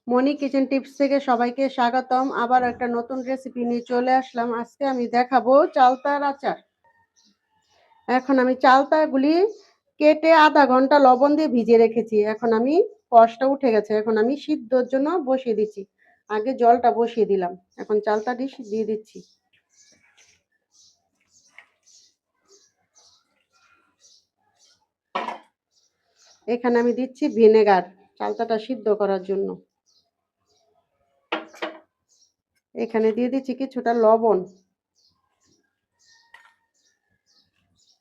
মনি kitchen tips থেকে সবাইকে স্বাগতম। আবার একটা নতুন রেসিপি নিয়ে চলে আসলাম। আজকে আমি দেখাবো চালতার আচার। এখন আমি চালতাগুলি কেটে আধা ঘন্টা লবণ দিয়ে ভিজিয়ে রেখেছি। এখন আমি কষটা উঠে গেছে। এখন আমি সিদ্ধর জন্য বসিয়ে দিচ্ছি। আগে জলটা বসিয়ে দিলাম। এখন চালতাটি দিয়ে দিচ্ছি। এখানে আমি দিচ্ছি ভিনেগার চালতাটা সিদ্ধ করার জন্য। এখানে দিয়ে দিচ্ছি কিছুটা লবণ।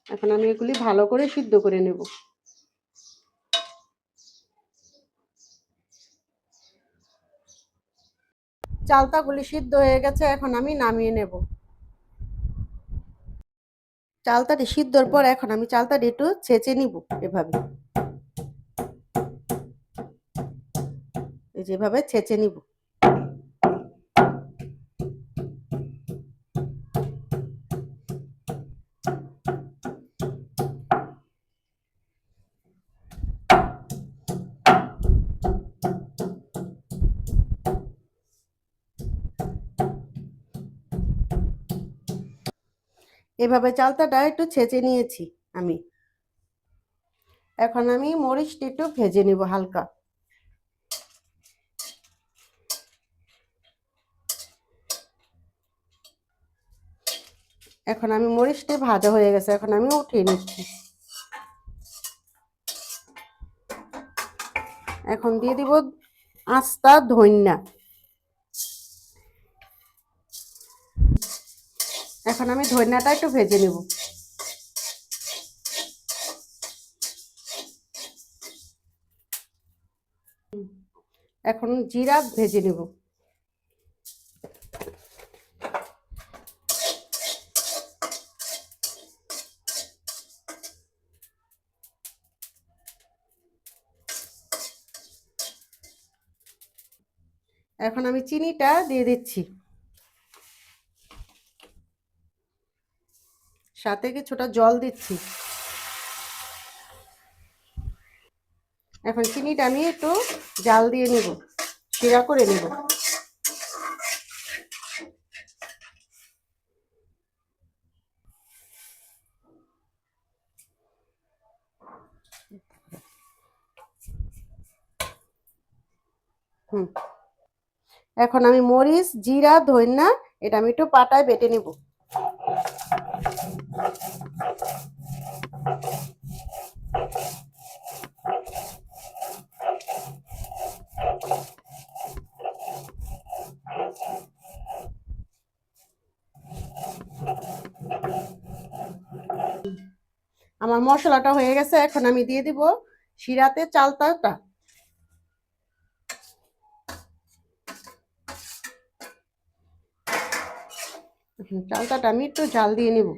এখন আমি এগুলি ভালো করে সিদ্ধ করে নেব। চালতাগুলি সিদ্ধ হয়ে গেছে, এখন আমি নামিয়ে নেব। চালতাটি সিদ্ধর পর এখন আমি চালতাটি একটু ছেঁচে নিব। যেভাবে ছেঁচে নিব। এভাবে চালতাটা একটু ছেঁচে নিয়েছি আমি। এখন আমি মরিচটি একটু ভেজে নিব হালকা। এখন আমি মরিচটি ভাজা হয়ে গেছে, এখন আমি উঠিয়ে নিচ্ছি। এখন দিয়ে দিব আস্তা ধনিয়া। এখন আমি ধনিয়াটা একটু ভেজে নিব। এখন জিরা ভেজে নিব। এখন আমি চিনিটা দিয়ে দিচ্ছি, সাথে কিছুটা জল দিচ্ছি। এখন চিনিটা আমি একটু জাল দিয়ে নিব, শিরা করে নিব। এখন আমি মরিচ, জিরা, ধনিয়া এটা আমি একটু পাটায় বেটে নিব। আমার মশলাটা হয়ে গেছে, এখন আমি দিয়ে দিব শিরাতে চালতাটা। চালতাটা আমি একটু জাল দিয়ে নিব।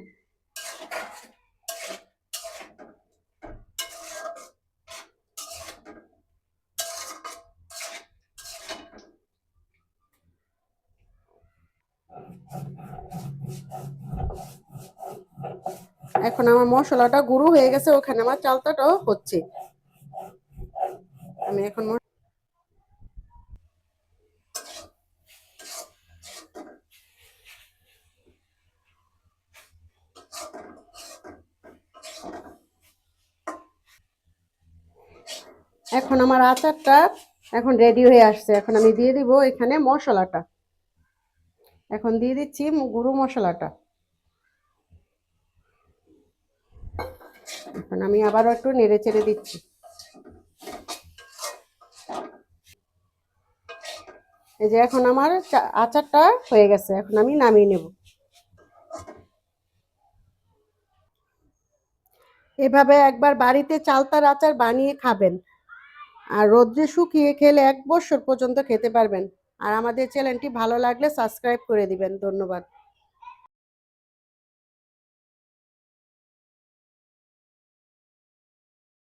এখন আমার মশলাটা গুঁড়ো হয়ে গেছে, ওখানে আমার চালতাটাও হচ্ছে। আমি এখন এখন আমার আচারটা এখন রেডি হয়ে আসছে। এখন আমি দিয়ে দিব এখানে মশলাটা। এখন দিয়ে দিচ্ছি গুঁড়ো মশলাটা। এখন আমি আবারও একটু নেড়ে চেড়ে দিচ্ছি। এই যে এখন আমার আচারটা হয়ে গেছে, এখন আমি নামিয়ে নেব। এভাবে একবার বাড়িতে চালতার আচার বানিয়ে খাবেন, আর রোদ্রে শুকিয়ে খেলে 1 বছর পর্যন্ত খেতে পারবেন। আর আমাদের চ্যানেলটি ভালো লাগলে সাবস্ক্রাইব করে দিবেন। ধন্যবাদ।